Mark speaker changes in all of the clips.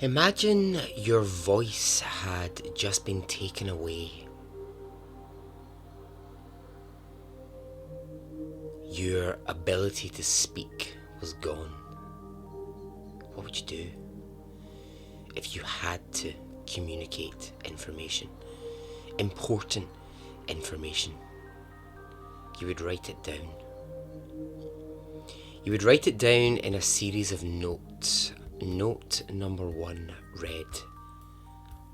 Speaker 1: Imagine your voice had just been taken away. Your ability to speak was gone. What would you do if you had to communicate information? Important information. You would write it down. You would write it down in a series of notes. Note number 1 read,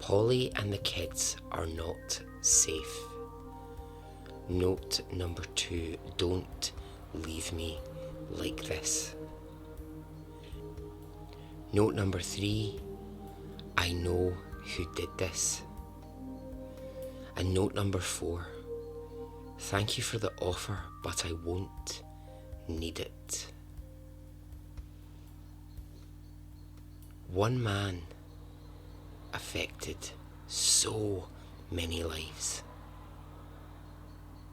Speaker 1: Polly and the kids are not safe. Note number 2, don't leave me like this. Note number 3, I know who did this. And note number 4, thank you for the offer, but I won't need it. One man affected so many lives.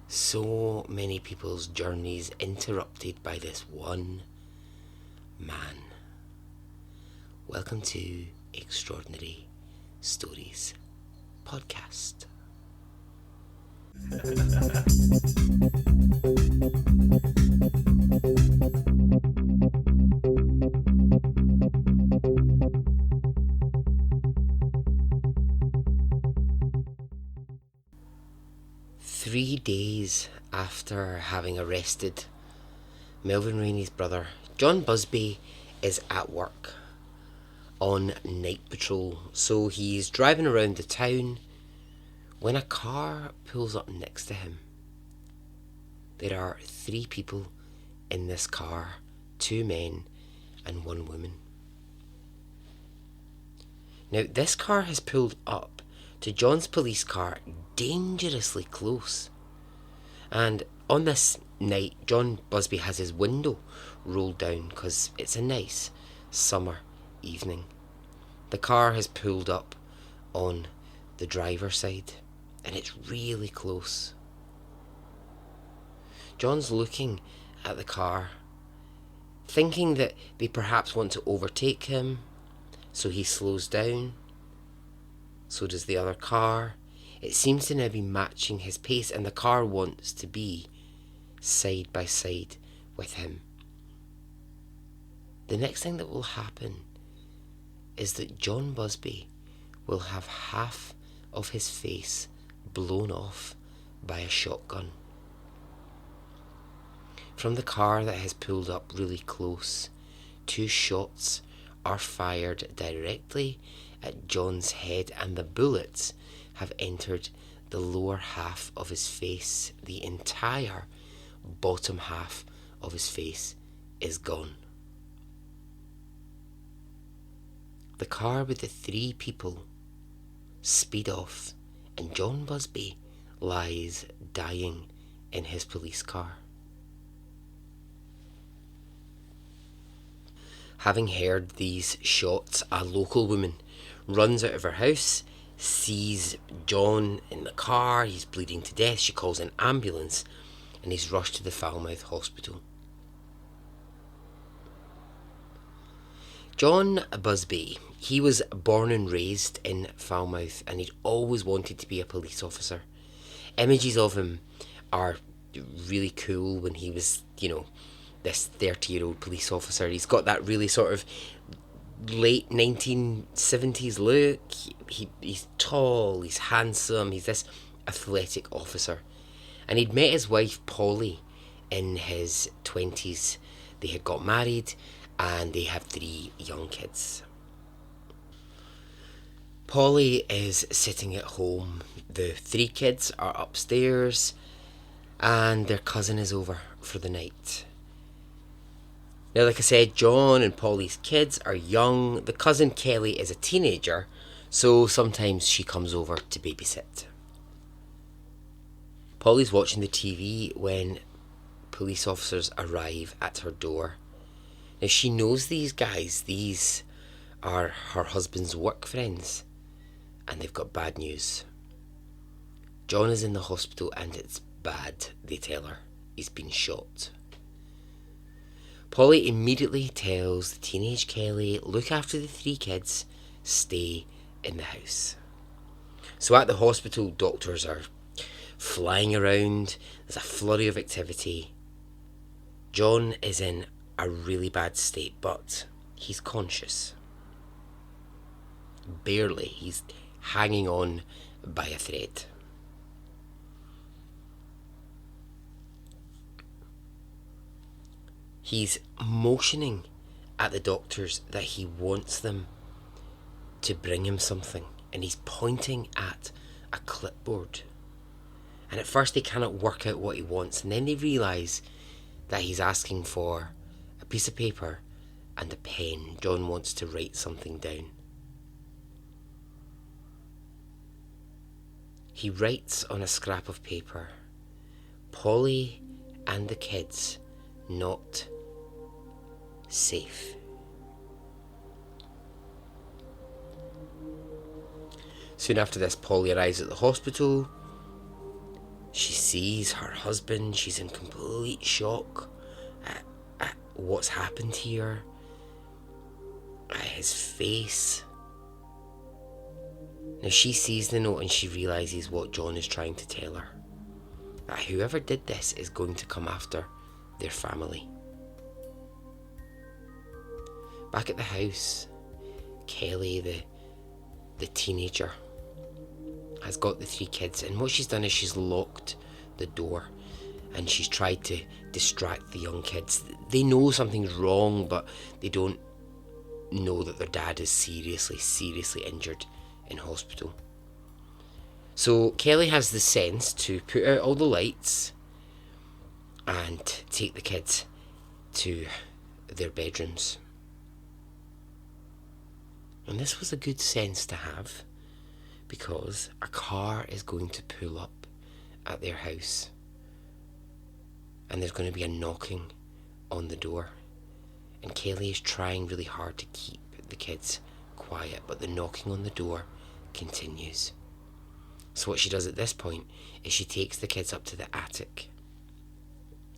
Speaker 1: So many people's journeys interrupted by this one man. Welcome to Extraordinary Stories Podcast. 3 days after having arrested Melvin Rainey's brother, John Busby is at work on night patrol. So he's driving around the town when a car pulls up next to him. There are 3 people in this car, 2 men and 1 woman. Now, this car has pulled up to John's police car dangerously close. And on this night, John Busby has his window rolled down because it's a nice summer evening. The car has pulled up on the driver's side and it's really close. John's looking at the car, thinking that they perhaps want to overtake him, so he slows down. So does the other car. It seems to now be matching his pace, and the car wants to be side by side with him. The next thing that will happen is that John Busby will have half of his face blown off by a shotgun. From the car that has pulled up really close, 2 shots are fired directly at John's head, and the bullets have entered the lower half of his face. The entire bottom half of his face is gone. The car with the 3 people speed off, and John Busby lies dying in his police car. Having heard these shots, a local woman runs out of her house, sees John in the car, he's bleeding to death. She calls an ambulance and he's rushed to the Falmouth Hospital. John Busby, he was born and raised in Falmouth and he'd always wanted to be a police officer. Images of him are really cool when he was, this 30-year-old police officer. He's got that really sort of late 1970s look. He's tall, he's handsome, he's this athletic officer. And he'd met his wife Polly in his 20s. They had got married and they have 3 young kids. Polly is sitting at home. The 3 kids are upstairs and their cousin is over for the night. Now, like I said, John and Polly's kids are young. The cousin Kelly is a teenager, so sometimes she comes over to babysit. Polly's watching the TV when police officers arrive at her door. Now, she knows these guys. These are her husband's work friends, and they've got bad news. John is in the hospital and it's bad, they tell her. He's been shot. Polly immediately tells the teenage Kelly, look after the 3 kids, stay in the house. So at the hospital, doctors are flying around. There's a flurry of activity. John is in a really bad state, but he's conscious. Barely. He's hanging on by a thread. He's motioning at the doctors that he wants them to bring him something, and he's pointing at a clipboard. And at first they cannot work out what he wants, and then they realise that he's asking for a piece of paper and a pen. John wants to write something down. He writes on a scrap of paper, "Polly and the kids not safe." Soon after this, Polly arrives at the hospital. She sees her husband. She's in complete shock at what's happened here, at his face. Now she sees the note and she realises what John is trying to tell her. That whoever did this is going to come after their family. Back at the house, Kelly, the teenager, has got the 3 kids, and what she's done is she's locked the door and she's tried to distract the young kids. They know something's wrong, but they don't know that their dad is seriously injured in hospital. So Kelly has the sense to put out all the lights and take the kids to their bedrooms. And this was a good sense to have, because a car is going to pull up at their house and there's going to be a knocking on the door, and Kelly is trying really hard to keep the kids quiet, but the knocking on the door continues. So what she does at this point is she takes the kids up to the attic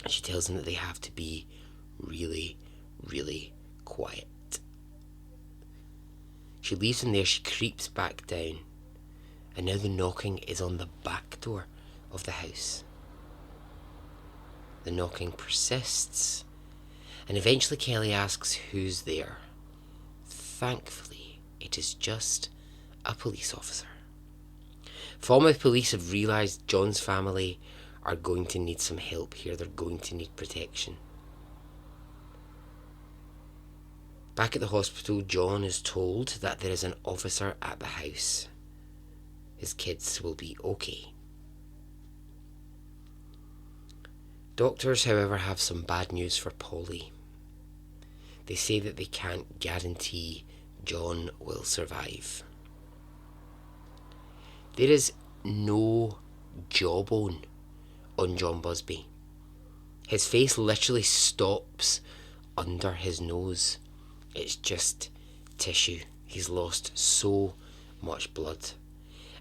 Speaker 1: and she tells them that they have to be really quiet. She leaves them there, she creeps back down, and now the knocking is on the back door of the house. The knocking persists, and eventually Kelly asks who's there. Thankfully, it is just a police officer. Falmouth police have realised John's family are going to need some help here. They're going to need protection. Back at the hospital, John is told that there is an officer at the house. His kids will be okay. Doctors, however, have some bad news for Polly. They say that they can't guarantee John will survive. There is no jawbone on John Busby. His face literally stops under his nose. It's just tissue. He's lost so much blood.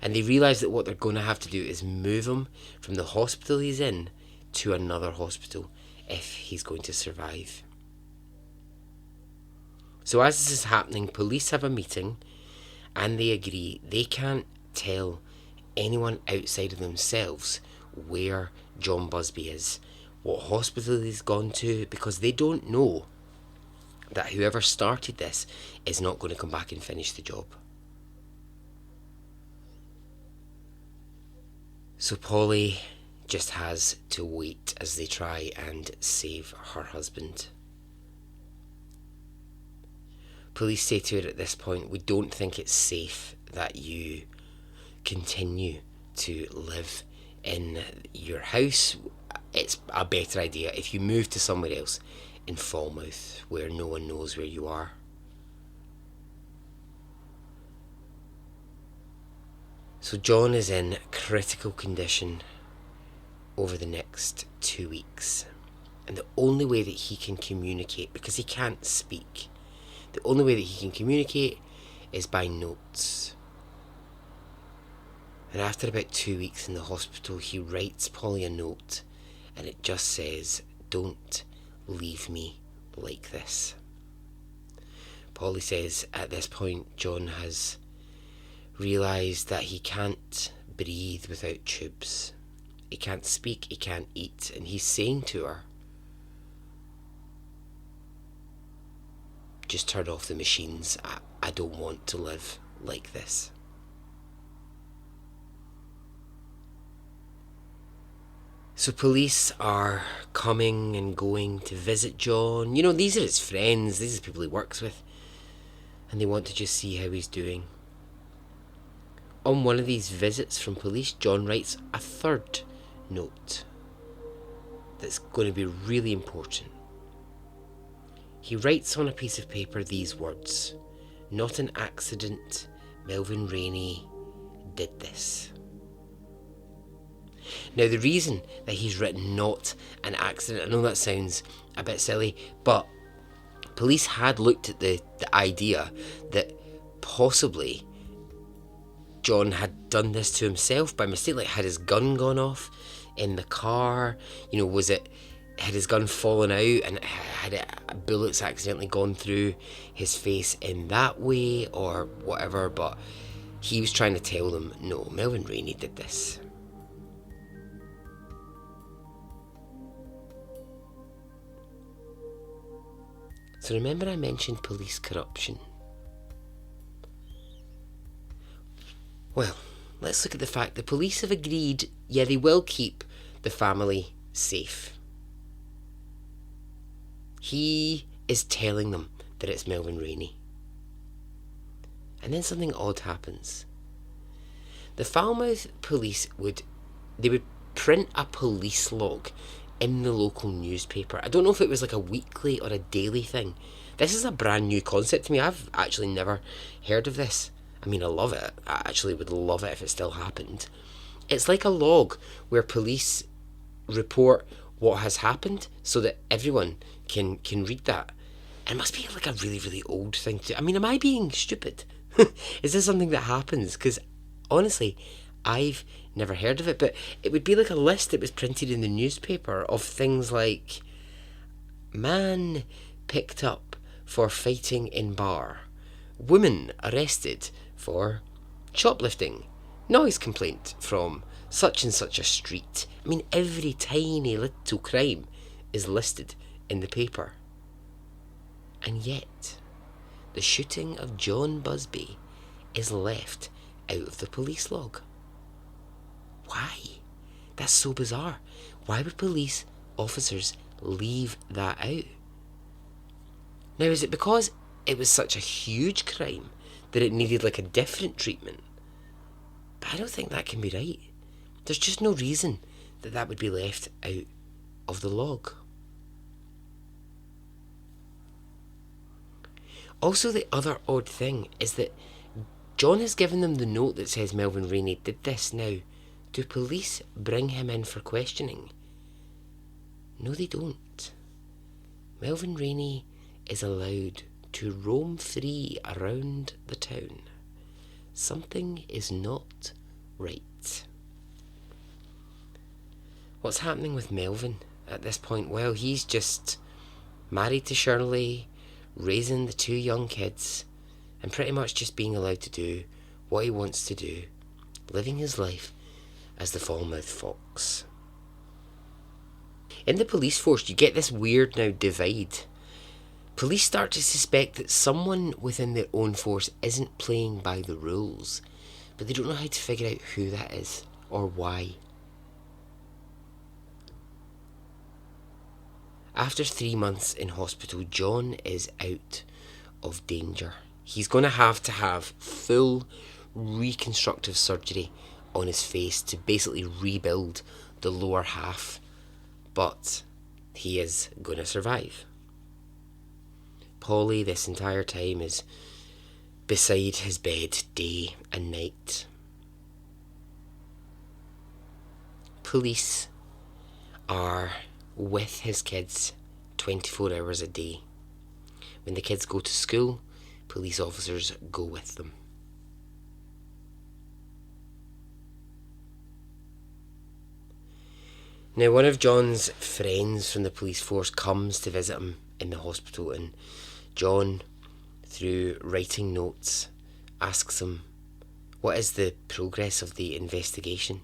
Speaker 1: And they realise that what they're going to have to do is move him from the hospital he's in to another hospital if he's going to survive. So as this is happening, police have a meeting and they agree they can't tell anyone outside of themselves where John Busby is, what hospital he's gone to, because they don't know that whoever started this is not going to come back and finish the job. So Polly just has to wait as they try and save her husband. Police say to her at this point, "We don't think it's safe that you continue to live in your house. It's a better idea if you move to somewhere else in Falmouth where no one knows where you are." So John is in critical condition over the next 2 weeks. And the only way that he can communicate, because he can't speak, the only way that he can communicate is by notes. And after about 2 weeks in the hospital, he writes Polly a note, and it just says, "Don't leave me like this." Polly says at this point John has realised that he can't breathe without tubes. He can't speak, he can't eat, and he's saying to her, just turn off the machines. I don't want to live like this. So police are coming and going to visit John. You know, these are his friends, these are people he works with, and they want to just see how he's doing. On one of these visits from police, John writes a third note that's going to be really important. He writes on a piece of paper these words: "Not an accident, Melvin Rainey did this." Now, the reason that he's written "not an accident," I know that sounds a bit silly, but police had looked at the idea that possibly John had done this to himself by mistake. Like, had his gun gone off in the car? You know, had his gun fallen out and had bullets accidentally gone through his face in that way or whatever? But he was trying to tell them, no, Melvin Rainey did this. So remember I mentioned police corruption? Well, let's look at the fact that police have agreed, yeah, they will keep the family safe. He is telling them that it's Melvin Rainey. And then something odd happens. The Falmouth police would print a police log in the local newspaper. I don't know if it was like a weekly or a daily thing. This is a brand new concept to me. I've actually never heard of this. I mean, I love it. I actually would love it if it still happened. It's like a log where police report what has happened so that everyone can read that. It must be like a really, really old thing to... I mean, am I being stupid? Is this something that happens? Because honestly, I've never heard of it, but it would be like a list that was printed in the newspaper of things like man picked up for fighting in bar, woman arrested for shoplifting, noise complaint from such and such a street. I mean, every tiny little crime is listed in the paper. And yet, the shooting of John Busby is left out of the police log. Why? That's so bizarre. Why would police officers leave that out? Now, is it because it was such a huge crime that it needed like a different treatment? But I don't think that can be right. There's just no reason that would be left out of the log. Also, the other odd thing is that John has given them the note that says Melvin Rainey did this. Now, do police bring him in for questioning? No, they don't. Melvin Rainey is allowed to roam free around the town. Something is not right. What's happening with Melvin at this point? Well, he's just married to Shirley, raising the two young kids, and pretty much just being allowed to do what he wants to do, living his life as the Falmouth Fox. In the police force, you get this weird now divide. Police start to suspect that someone within their own force isn't playing by the rules, but they don't know how to figure out who that is or why. After 3 months in hospital, John is out of danger. He's going to have full reconstructive surgery on his face to basically rebuild the lower half, but he is going to survive. Polly, this entire time, is beside his bed day and night. Police are with his kids 24 hours a day. When the kids go to school, police officers go with them. Now, one of John's friends from the police force comes to visit him in the hospital, and John, through writing notes, asks him, what is the progress of the investigation?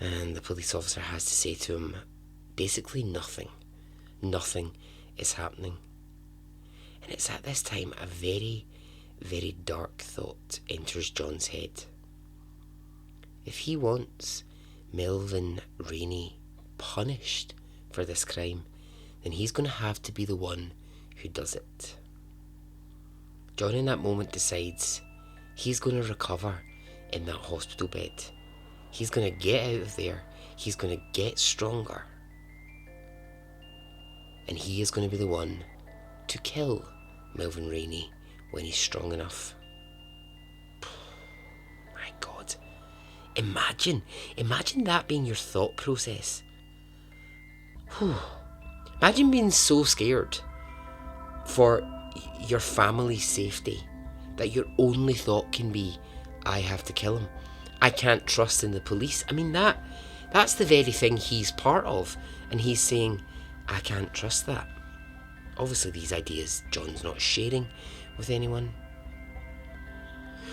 Speaker 1: And the police officer has to say to him, basically nothing. Nothing is happening. And it's at this time a very, very dark thought enters John's head. If he wants Melvin Rainey punished for this crime, then he's going to have to be the one who does it. John in that moment decides he's going to recover in that hospital bed. He's going to get out of there. He's going to get stronger. And he is going to be the one to kill Melvin Rainey when he's strong enough. My God. Imagine that being your thought process. Whew. Imagine being so scared for your family's safety that your only thought can be, I have to kill him. I can't trust in the police. I mean, that's the very thing he's part of. And he's saying, I can't trust that. Obviously, these ideas John's not sharing with anyone.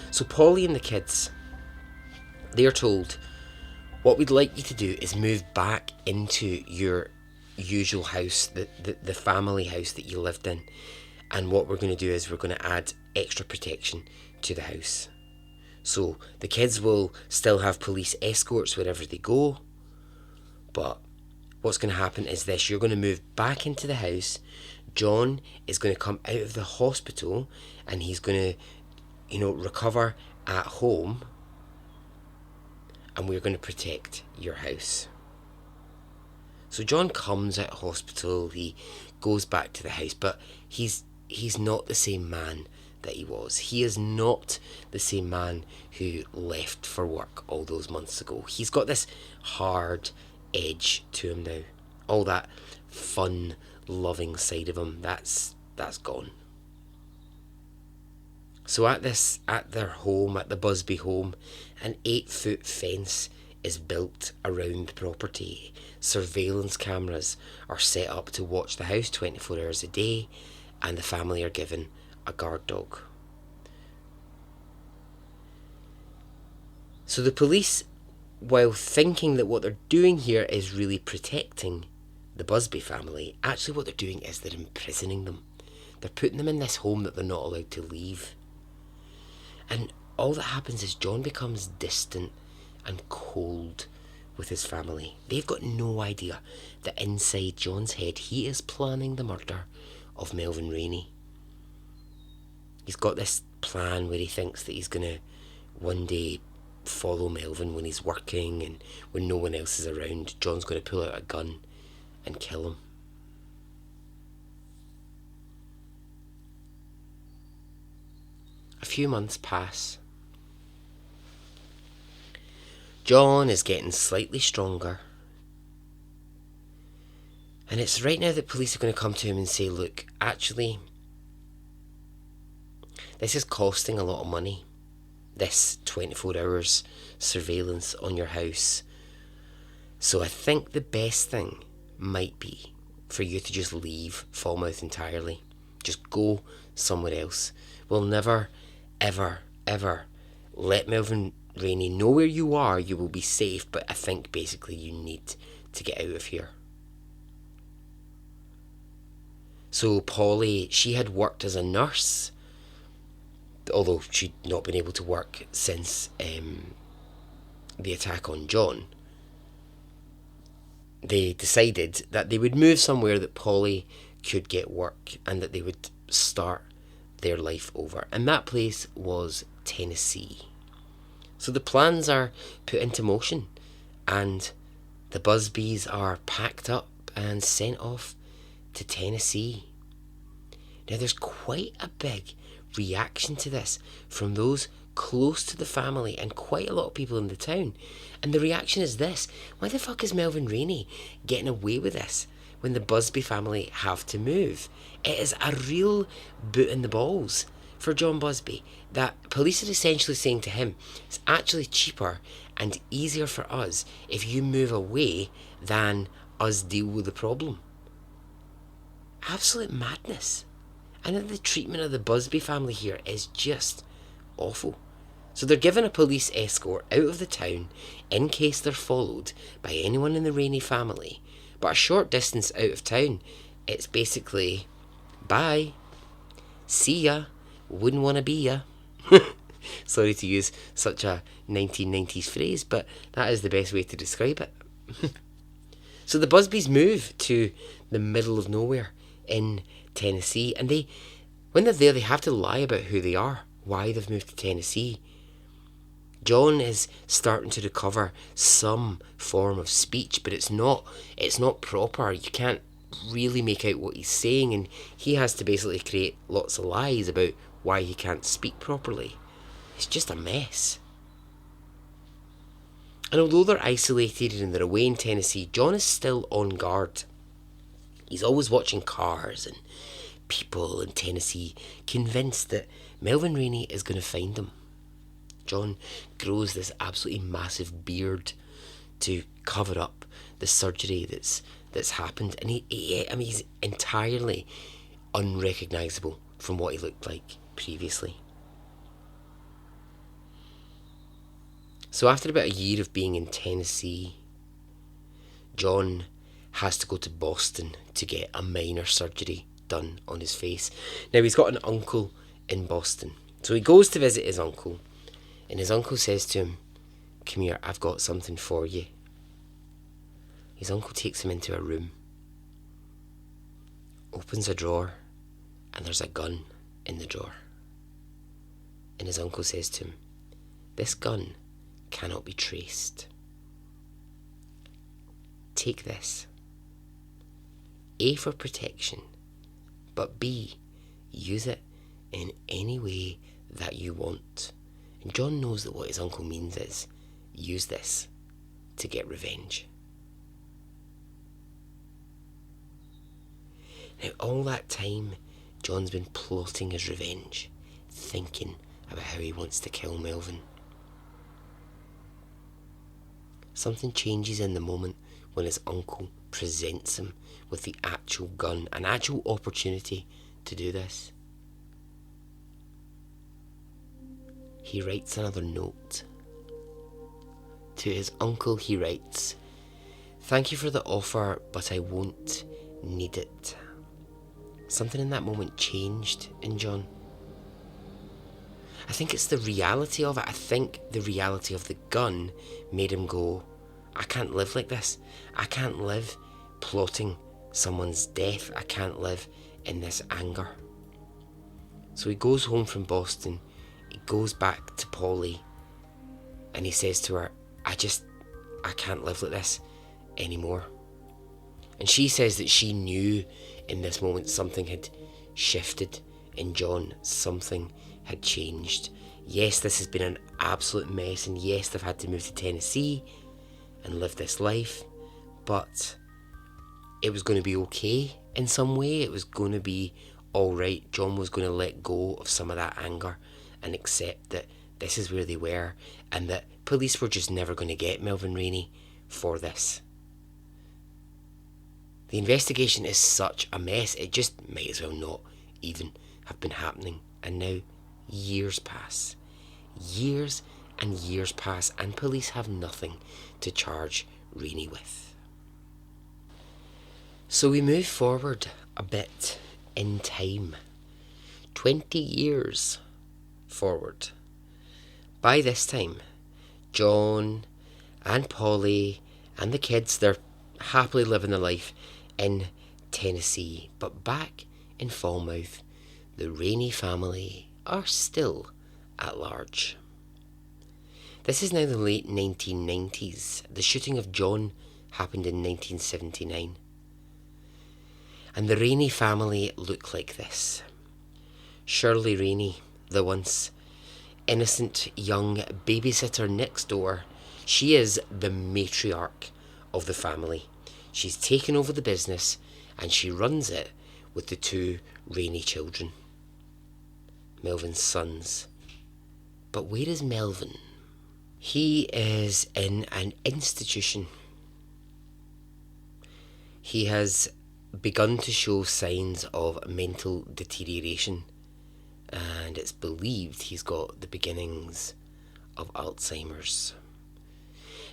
Speaker 1: So Polly and the kids, they're told, what we'd like you to do is move back into your usual house, the family house that you lived in. And what we're going to do is we're going to add extra protection to the house. So the kids will still have police escorts wherever they go. But what's going to happen is this. You're going to move back into the house. John is going to come out of the hospital and he's going to, recover at home. And we're going to protect your house. So John comes out of hospital. He goes back to the house. But he's not the same man that he was. He is not the same man who left for work all those months ago. He's got this hard edge to him now. All that fun, loving side of him, that's gone. So at their home, at the Busby home, an 8-foot fence is built around the property. Surveillance cameras are set up to watch the house 24 hours a day, and the family are given a guard dog. So the police, while thinking that what they're doing here is really protecting the Busby family, actually what they're doing is they're imprisoning them. They're putting them in this home that they're not allowed to leave. And all that happens is John becomes distant and cold with his family. They've got no idea that inside John's head he is planning the murder of Melvin Rainey. He's got this plan where he thinks that he's going to one day follow Melvin when he's working, and when no one else is around, John's going to pull out a gun and kill him. A few months pass. John is getting slightly stronger. And it's right now that police are going to come to him and say, look, actually, this is costing a lot of money. This 24 hours surveillance on your house. So I think the best thing might be for you to just leave Falmouth entirely. Just go somewhere else. We'll never, ever, ever let Melvin Rainey know where you are. You will be safe, but I think basically you need to get out of here. So Polly, she had worked as a nurse, although she'd not been able to work since the attack on John. They decided that they would move somewhere that Polly could get work and that they would start their life over. And that place was Tennessee. So the plans are put into motion and the Busbys are packed up and sent off to Tennessee. Now there's quite a big reaction to this from those close to the family and quite a lot of people in the town. And the reaction is this: why the fuck is Melvin Rainey getting away with this when the Busby family have to move? It is a real boot in the balls for John Busby that police are essentially saying to him, it's actually cheaper and easier for us if you move away than us deal with the problem. Absolute madness. And the treatment of the Busby family here is just awful. So they're given a police escort out of the town in case they're followed by anyone in the Rainey family. But a short distance out of town, it's basically, bye, see ya, wouldn't want to be ya. Sorry to use such a 1990s phrase, but that is the best way to describe it. So the Busbys move to the middle of nowhere in Tennessee, and when they're there, they have to lie about who they are, why they've moved to Tennessee. John is starting to recover some form of speech, but it's not proper. You can't really make out what he's saying, and he has to basically create lots of lies about why he can't speak properly. It's just a mess. And although they're isolated and they're away in Tennessee, John is still on guard. He's always watching cars and people in Tennessee, convinced that Melvin Rainey is going to find them. John grows this absolutely massive beard to cover up the surgery that's happened, and he's entirely unrecognisable from what he looked like previously. So after about a year of being in Tennessee, John has to go to Boston to get a minor surgery done on his face. Now, he's got an uncle in Boston, so he goes to visit his uncle, and his uncle says to him, "Come here, I've got something for you." His uncle takes him into a room, opens a drawer, and there's a gun in the drawer. And his uncle says to him, "This gun cannot be traced. Take this. A, for protection, but B, use it in any way that you want." And John knows that what his uncle means is, use this to get revenge. Now, all that time, John's been plotting his revenge, thinking about how he wants to kill Melvin. Something changes in the moment when his uncle presents him with the actual gun, an actual opportunity to do this. He writes another note. To his uncle he writes, "Thank you for the offer, but I won't need it." Something in that moment changed in John. I think it's the reality of it. I think the reality of the gun made him go, I can't live like this. I can't live plotting someone's death. I can't live in this anger. So he goes home from Boston. He goes back to Polly and he says to her, I can't live like this anymore. And she says that she knew in this moment something had shifted in John. Something had changed. Yes, this has been an absolute mess, and yes, they've had to move to Tennessee and live this life, but it was going to be okay in some way. It was going to be alright. John was going to let go of some of that anger and accept that this is where they were, and that police were just never going to get Melvin Rainey for this. The investigation is such a mess, it just might as well not even have been happening. And now years pass. Years and years pass, and police have nothing to charge Rainey with. So we move forward a bit in time. 20 years forward. By this time, John and Polly and the kids, they're happily living their life in Tennessee. But back in Falmouth, the Rainey family are still at large. This is now the late 1990s. The shooting of John happened in 1979. And the Rainey family look like this. Shirley Rainey, the once innocent young babysitter next door, she is the matriarch of the family. She's taken over the business and she runs it with the two Rainey children, Melvin's sons. But where is Melvin? He is in an institution. He has begun to show signs of mental deterioration, and it's believed he's got the beginnings of Alzheimer's.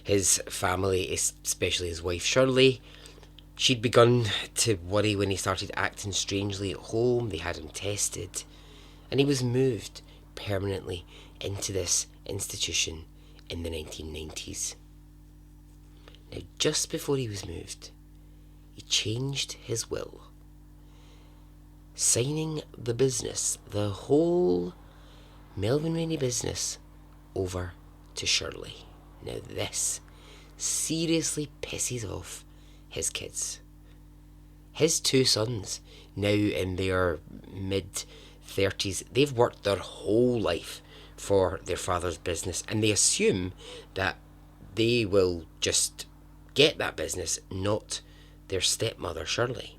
Speaker 1: His family, especially his wife Shirley, she'd begun to worry when he started acting strangely at home. They had him tested, and he was moved permanently into this institution in the 1990s. Now, just before he was moved, he changed his will, signing the business, the whole Melvin Rainey business, over to Shirley. Now, this seriously pisses off his kids. His two sons, now in their mid-30s, they've worked their whole life for their father's business, and they assume that they will just get that business, not their stepmother Shirley.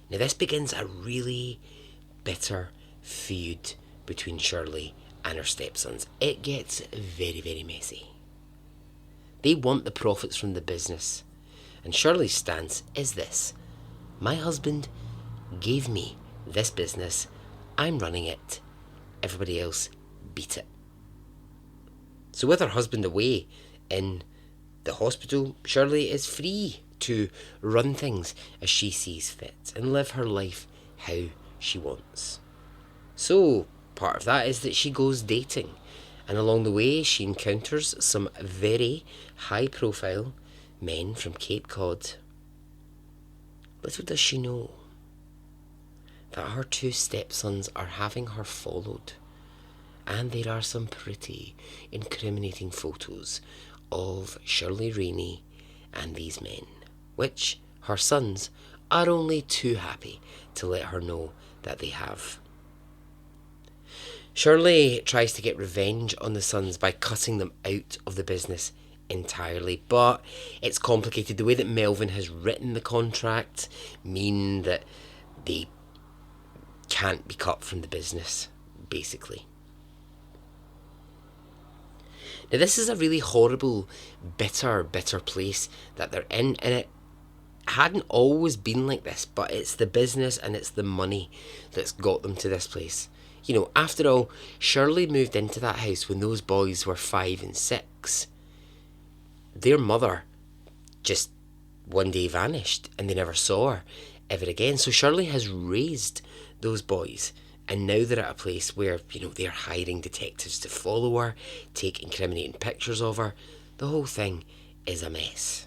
Speaker 1: Now this begins a really bitter feud between Shirley and her stepsons. It gets very, very messy. They want the profits from the business, and Shirley's stance is this: my husband gave me this business, I'm running it, everybody else beat it. So with her husband away in the hospital, Shirley is free to run things as she sees fit and live her life how she wants. So part of that is that she goes dating, and along the way she encounters some very high profile men from Cape Cod. Little does she know that her two stepsons are having her followed, and there are some pretty incriminating photos of Shirley Rainey and these men, which her sons are only too happy to let her know that they have. Shirley tries to get revenge on the sons by cutting them out of the business entirely, but it's complicated. The way that Melvin has written the contract mean that they can't be cut from the business, basically. Now this is a really horrible, bitter place that they're in, and it hadn't always been like this, but it's the business and it's the money that's got them to this place. You know, after all, Shirley moved into that house when those boys were 5 and 6. Their mother just one day vanished and they never saw her ever again. So Shirley has raised those boys, and now they're at a place where, you know, they're hiring detectives to follow her, take incriminating pictures of her. The whole thing is a mess.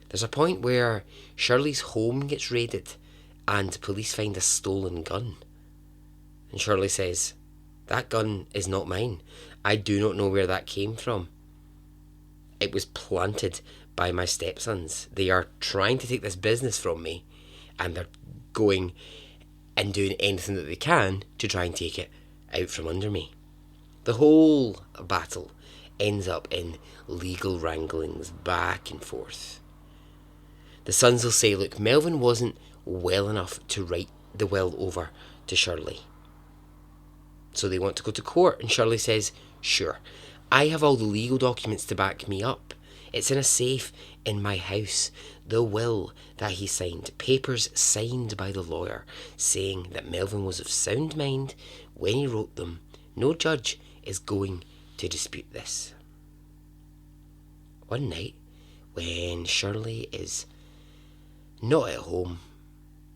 Speaker 1: There's a point where Shirley's home gets raided and police find a stolen gun. And Shirley says, that gun is not mine. I do not know where that came from. It was planted by my stepsons. They are trying to take this business from me, and they're going and doing anything that they can to try and take it out from under me. The whole battle ends up in legal wranglings back and forth. The sons will say, look, Melvin wasn't well enough to write the will over to Shirley. So they want to go to court, and Shirley says, sure, I have all the legal documents to back me up. It's in a safe in my house. The will that he signed, papers signed by the lawyer saying that Melvin was of sound mind when he wrote them. No judge is going to dispute this. One night, when Shirley is not at home,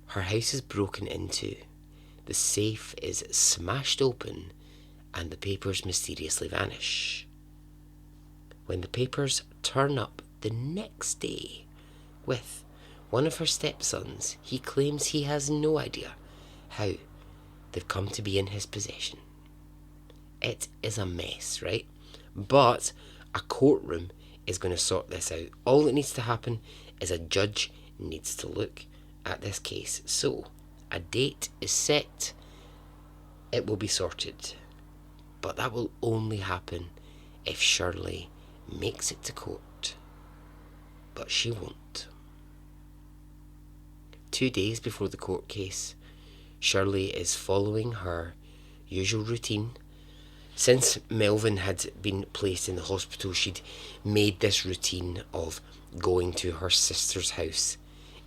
Speaker 1: her house is broken into, the safe is smashed open, and the papers mysteriously vanish. When the papers turn up the next day with one of her stepsons, he claims he has no idea how they've come to be in his possession. It is a mess, right? But a courtroom is going to sort this out. All that needs to happen is a judge needs to look at this case. So a date is set. It will be sorted. But that will only happen if Shirley makes it to court. But she won't. 2 days before the court case, Shirley is following her usual routine, Since Melvin had been placed in the hospital, she'd made this routine of going to her sister's house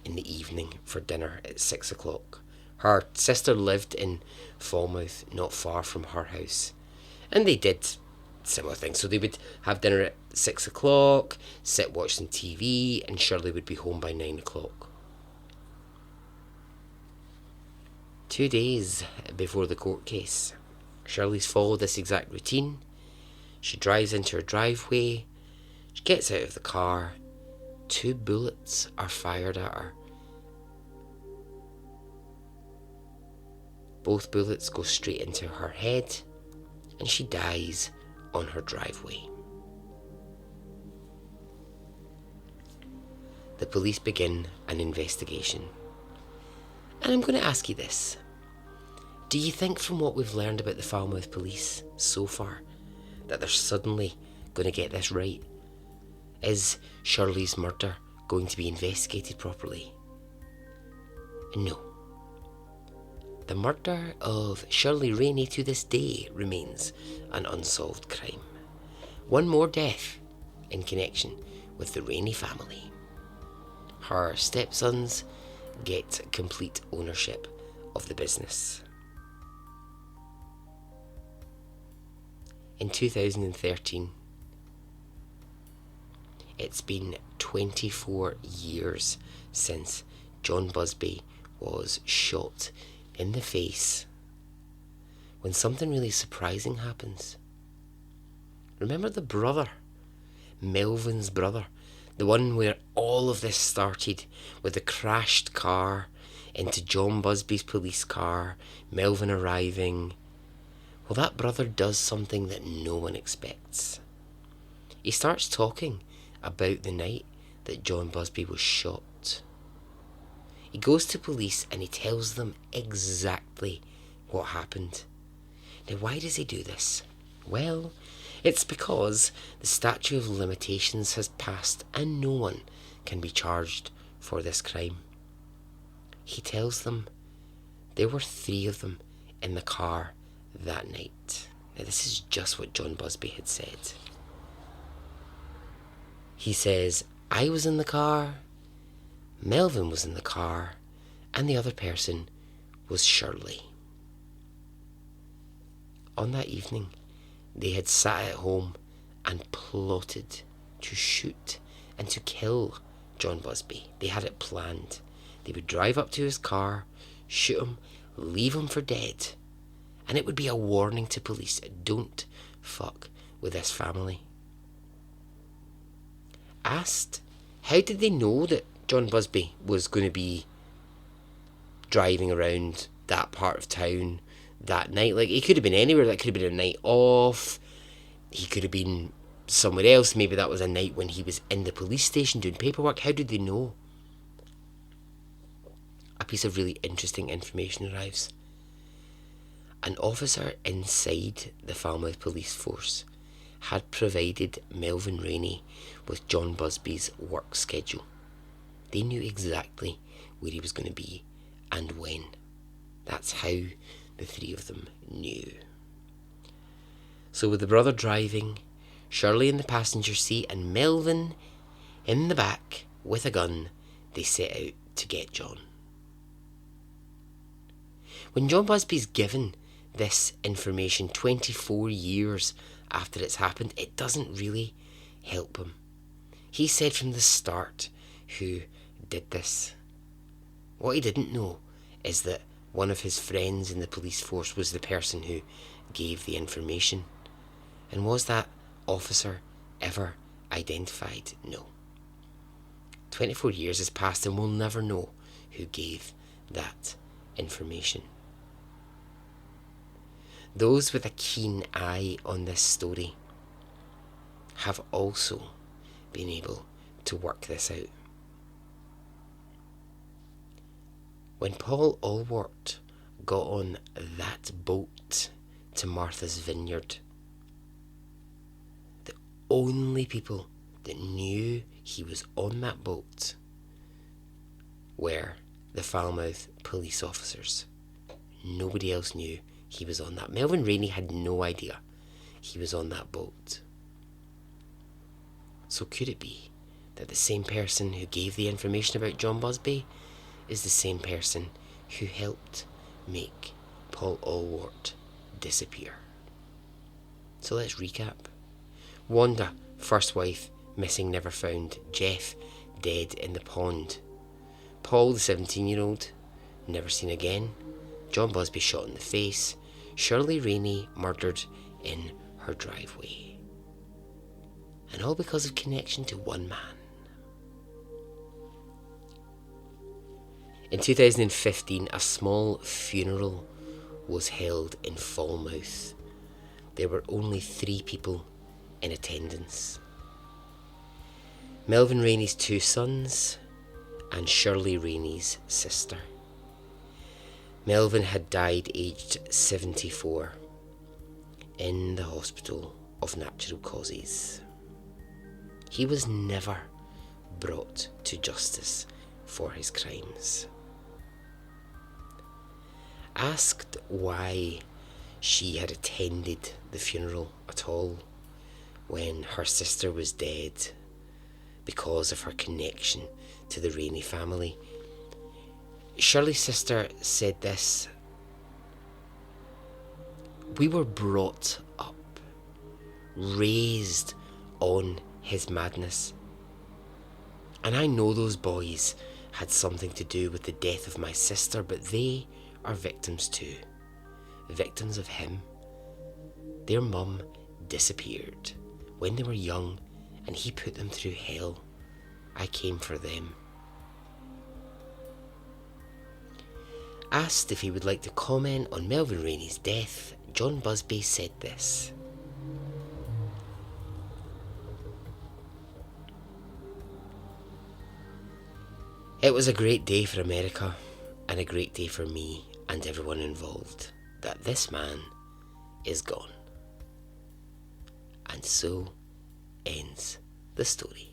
Speaker 1: in the evening for dinner at 6 o'clock. Her sister lived in Falmouth, not far from her house, and they did similar things. So they would have dinner at 6 o'clock, sit watching TV, and Shirley would be home by 9 o'clock. 2 days before the court case, Shirley's followed this exact routine. She drives into her driveway, she gets out of the car, 2 bullets are fired at her. Both bullets go straight into her head, and she dies on her driveway. The police begin an investigation. And I'm going to ask you this. Do you think, from what we've learned about the Falmouth police so far, that they're suddenly going to get this right? Is Shirley's murder going to be investigated properly? No. The murder of Shirley Rainey to this day remains an unsolved crime. One more death in connection with the Rainey family. Her stepsons get complete ownership of the business. In 2013, it's been 24 years since John Busby was shot in the face when something really surprising happens. Remember the brother, Melvin's brother, the one where all of this started with the crashed car into John Busby's police car, Melvin arriving. Well, that brother does something that no one expects. He starts talking about the night that John Busby was shot. He goes to police and he tells them exactly what happened. Now, why does he do this? Well, it's because the statute of limitations has passed and no one can be charged for this crime. He tells them there were 3 of them in the car that night. Now, this is just what John Busby had said. He says, I was in the car, Melvin was in the car, and the other person was Shirley. On that evening, they had sat at home and plotted to shoot and to kill John Busby. They had it planned. They would drive up to his car, shoot him, leave him for dead, and it would be a warning to police, don't fuck with this family. Asked, how did they know that John Busby was going to be driving around that part of town that night? Like, he could have been anywhere. That could have been a night off. He could have been somewhere else. Maybe that was a night when he was in the police station doing paperwork. How did they know? A piece of really interesting information arrives. An officer inside the Falmouth police force had provided Melvin Rainey with John Busby's work schedule. They knew exactly where he was going to be and when. That's how the 3 of them knew. So with the brother driving, Shirley in the passenger seat, and Melvin in the back with a gun, they set out to get John. When John Busby's given this information 24 years after it's happened, it doesn't really help him. He said from the start who did this. What he didn't know is that one of his friends in the police force was the person who gave the information. And was that officer ever identified? No. 24 years has passed and we'll never know who gave that information. Those with a keen eye on this story have also been able to work this out. When Paul Allwart got on that boat to Martha's Vineyard, the only people that knew he was on that boat were the Falmouth police officers. Nobody else knew he was on that. Melvin Rainey had no idea. he was on that boat. So could it be that the same person who gave the information about John Busby is the same person who helped make Paul Allwart disappear? So let's recap. Wanda, first wife, missing, never found. Jeff, dead in the pond. Paul, the 17-year-old, never seen again. John Busby shot in the face. Shirley Rainey murdered in her driveway. And all because of connection to one man. In 2015, a small funeral was held in Falmouth. There were only 3 people in attendance. Melvin Rainey's 2 sons and Shirley Rainey's sister. Melvin had died aged 74 in the hospital of natural causes. He was never brought to justice for his crimes. Asked why she had attended the funeral at all when her sister was dead because of her connection to the Rainey family, Shirley's sister said this: "We were brought up, raised on his madness. And I know those boys had something to do with the death of my sister, but they are victims too. Victims of him. Their mum disappeared when they were young and he put them through hell. I came for them." Asked if he would like to comment on Melvin Rainey's death, John Busby said this: "It was a great day for America and a great day for me and everyone involved that this man is gone." And so ends the story.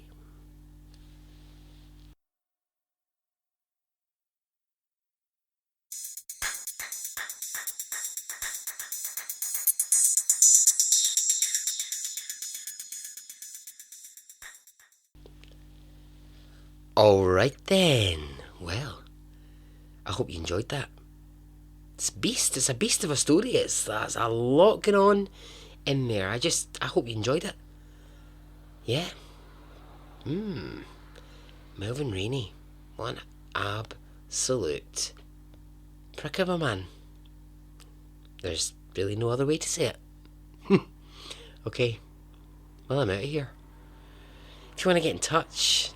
Speaker 1: Alright then, well, I hope you enjoyed that. It's a beast of a story. That's a lot going on in there. I hope you enjoyed it. Yeah. Melvin Rainey, what an absolute prick of a man. There's really no other way to say it. Okay, well, I'm out of here. If you want to get in touch,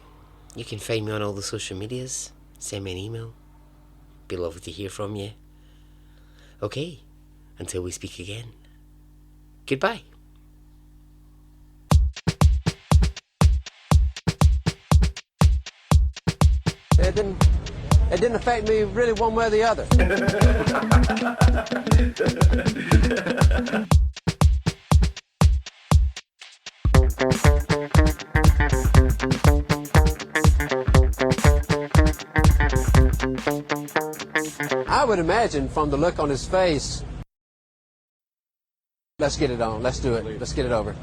Speaker 1: you can find me on all the social medias. Send me an email. Be lovely to hear from you. Okay, until we speak again. Goodbye.
Speaker 2: It didn't affect me really one way or the other. I would imagine from the look on his face, let's get it on, let's do it, let's get it over.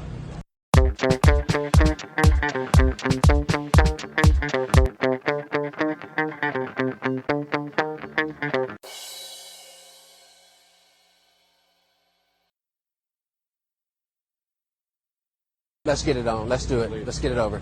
Speaker 2: Let's get it on, let's do it, let's get it over.